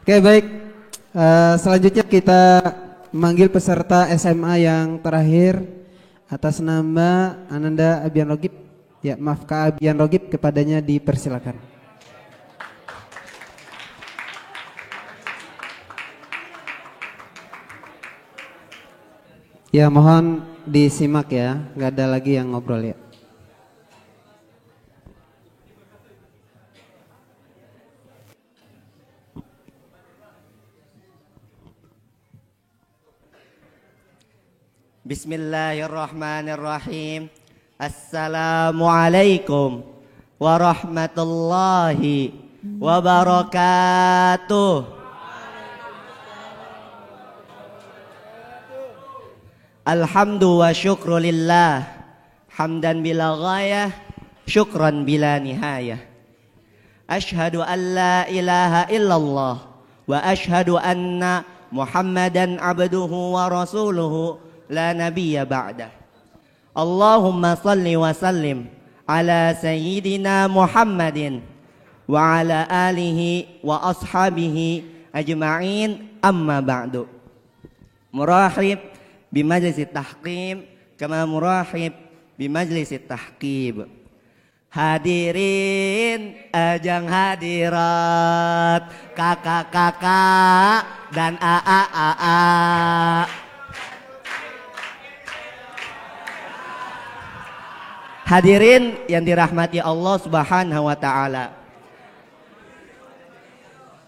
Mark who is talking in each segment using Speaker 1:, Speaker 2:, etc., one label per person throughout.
Speaker 1: Oke, baik. Selanjutnya kita memanggil peserta SMA yang terakhir atas nama Ananda Abian Rogib. Ya, maaf, Kak Abian Rogib, kepadanya dipersilakan. Ya, mohon disimak ya, nggak ada lagi yang ngobrol ya.
Speaker 2: Bismillahirrahmanirrahim. Assalamualaikum warahmatullahi wabarakatuh. Alhamdu wa syukru lillah, hamdan bila ghayah, syukran bila nihayah. Ashhadu an la ilaha illallah wa ashhadu anna Muhammadan abduhu wa rasuluhu la nabiyya ba'dah. Allahumma salli wa sallim ala sayyidina Muhammadin wa ala alihi wa ashabihi ajma'in, amma ba'du. Murahib bimajlis tahkim kama murahib bimajlis tahkib. Hadirin ajang hadirat, kakak-kakak dan aa-aa. Hadirin yang dirahmati Allah Subhanahu wa taala.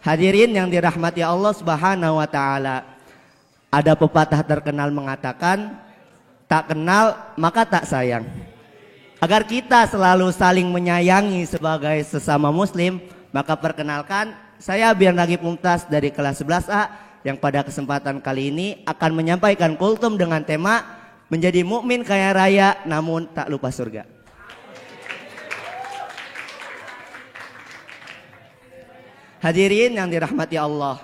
Speaker 2: Hadirin yang dirahmati Allah Subhanahu wa taala. Ada pepatah terkenal mengatakan, tak kenal maka tak sayang. Agar kita selalu saling menyayangi sebagai sesama muslim, maka perkenalkan, saya Abian Rogib Mumtaz dari kelas 11A yang pada kesempatan kali ini akan menyampaikan kultum dengan tema menjadi mukmin kaya raya namun tak lupa surga. Hadirin yang dirahmati Allah,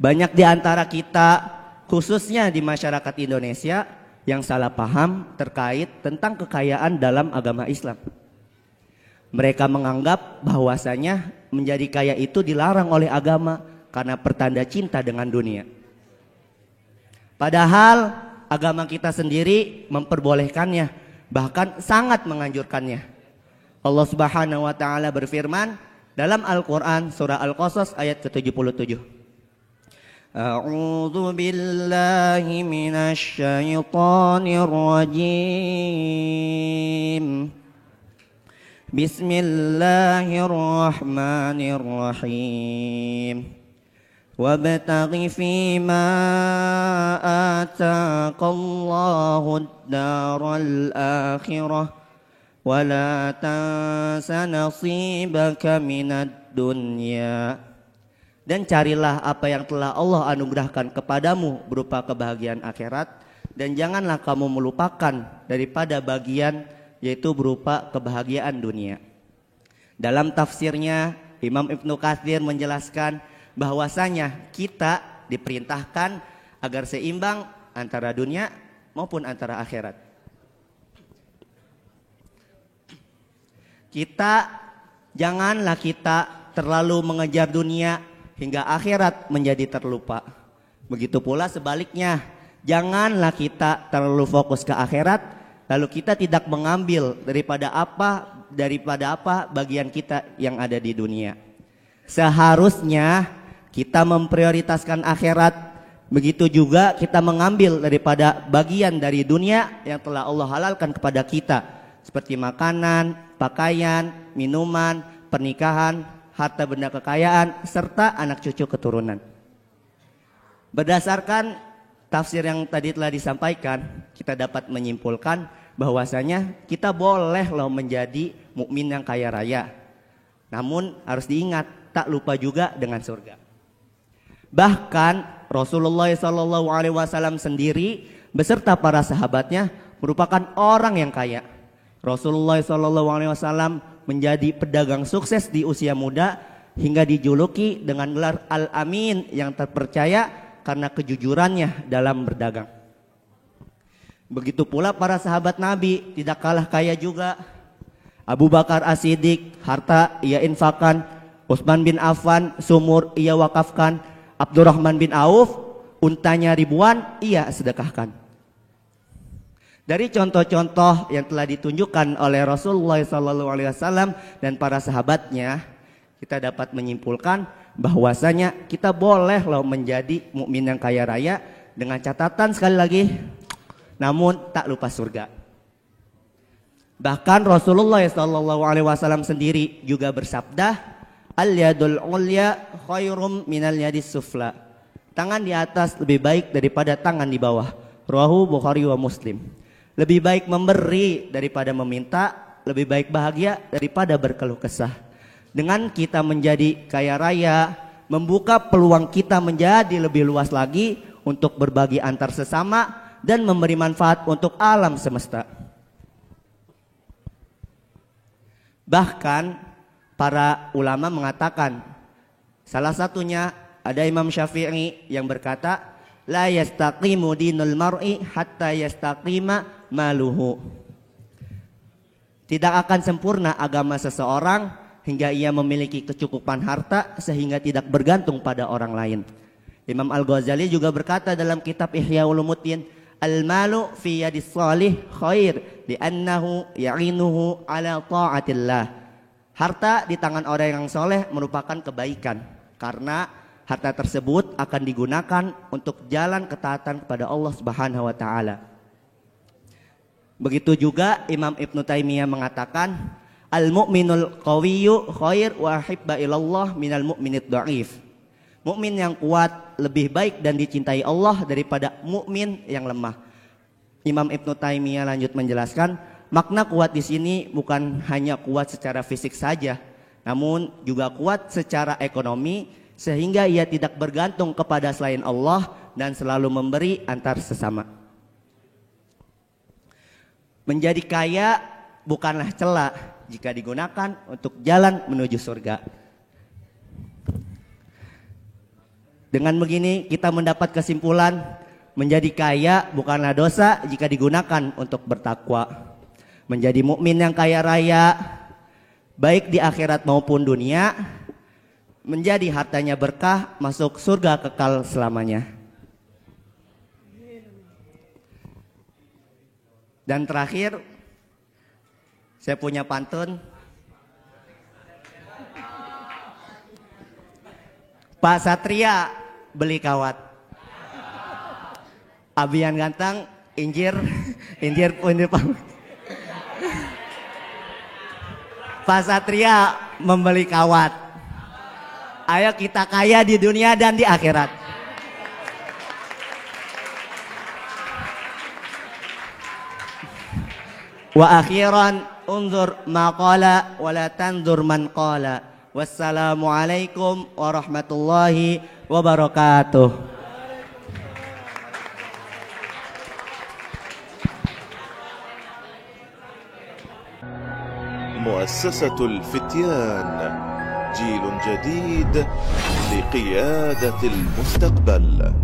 Speaker 2: banyak di antara kita, khususnya di masyarakat Indonesia, yang salah paham terkait tentang kekayaan dalam agama Islam. Mereka menganggap bahwasanya menjadi kaya itu dilarang oleh agama karena pertanda cinta dengan dunia. Padahal agama kita sendiri memperbolehkannya, bahkan sangat menganjurkannya. Allah Subhanahu wa taala berfirman dalam Al-Qur'an surah Al-Qasas ayat ke-77. A'udzu billahi minasy syaithanir rajim. Bismillahirrahmanirrahim. Wabtaghi fima ataqallahu ad-daral akhirah wa la tansa nasibaka minad dunya. Dan carilah apa yang telah Allah anugerahkan kepadamu berupa kebahagiaan akhirat, dan janganlah kamu melupakan daripada bagian yaitu berupa kebahagiaan dunia. Dalam tafsirnya Imam Ibnu Katsir menjelaskan bahwasanya kita diperintahkan agar seimbang antara dunia maupun antara akhirat. Janganlah kita terlalu mengejar dunia hingga akhirat menjadi terlupa. Begitu pula sebaliknya, janganlah kita terlalu fokus ke akhirat lalu kita tidak mengambil daripada apa bagian kita yang ada di dunia. Seharusnya kita memprioritaskan akhirat, begitu juga kita mengambil daripada bagian dari dunia yang telah Allah halalkan kepada kita, seperti makanan, pakaian, minuman, pernikahan, harta benda kekayaan, serta anak cucu keturunan. Berdasarkan tafsir yang tadi telah disampaikan, kita dapat menyimpulkan bahwasanya kita boleh loh menjadi mukmin yang kaya raya. Namun harus diingat, tak lupa juga dengan surga. Bahkan Rasulullah SAW sendiri beserta para sahabatnya merupakan orang yang kaya. Rasulullah SAW menjadi pedagang sukses di usia muda hingga dijuluki dengan gelar Al-Amin yang terpercaya karena kejujurannya dalam berdagang. Begitu pula para sahabat Nabi tidak kalah kaya juga. Abu Bakar As-Siddiq, harta ia infakkan. Utsman bin Affan, sumur ia wakafkan. Abdurrahman bin Auf, untanya ribuan, ia sedekahkan. Dari contoh-contoh yang telah ditunjukkan oleh Rasulullah SAW dan para sahabatnya, kita dapat menyimpulkan bahwasanya kita boleh loh menjadi mukmin yang kaya raya dengan catatan sekali lagi, namun tak lupa surga. Bahkan Rasulullah SAW sendiri juga bersabda, al-yadul ulya khairum minal yadis sufla. Tangan di atas lebih baik daripada tangan di bawah. Rawahu Bukhari wa Muslim. Lebih baik memberi daripada meminta, lebih baik bahagia daripada berkeluh kesah. Dengan kita menjadi kaya raya, membuka peluang kita menjadi lebih luas lagi untuk berbagi antar sesama dan memberi manfaat untuk alam semesta. Bahkan para ulama mengatakan, salah satunya ada Imam Syafi'i yang berkata, la yastaqimu dinul mar'i hatta yastaqima maluhu. Tidak akan sempurna agama seseorang hingga ia memiliki kecukupan harta sehingga tidak bergantung pada orang lain. Imam Al-Ghazali juga berkata dalam kitab Ihya Ulumuddin, al-malu fi yadis salih khair li'annahu ya'inuhu ala ta'atillah. Harta di tangan orang yang soleh merupakan kebaikan karena harta tersebut akan digunakan untuk jalan ketaatan kepada Allah Subhanahu wa taala. Begitu juga Imam Ibnu Taimiyah mengatakan, al-mu'minul qawiyyu khair wa hibba ilallah minal mu'minid dha'if. Mukmin yang kuat lebih baik dan dicintai Allah daripada mukmin yang lemah. Imam Ibnu Taimiyah lanjut menjelaskan, makna kuat di sini bukan hanya kuat secara fisik saja, namun juga kuat secara ekonomi sehingga ia tidak bergantung kepada selain Allah dan selalu memberi antar sesama. Menjadi kaya bukanlah celah jika digunakan untuk jalan menuju surga. Dengan begini kita mendapat kesimpulan, menjadi kaya bukanlah dosa jika digunakan untuk bertakwa. Menjadi mukmin yang kaya raya baik di akhirat maupun dunia, menjadi hartanya berkah, masuk surga kekal selamanya. Dan terakhir, saya punya pantun. Pak Satria beli kawat, Abian ganteng, injir pun. Pak Satria membeli kawat. Ayo kita kaya di dunia dan di akhirat. Wa akhiran unzur maqala wa la tanzur man qala. Wassalamualaikum warahmatullahi wabarakatuh.
Speaker 3: مؤسسة الفتيان، جيل جديد لقيادة المستقبل.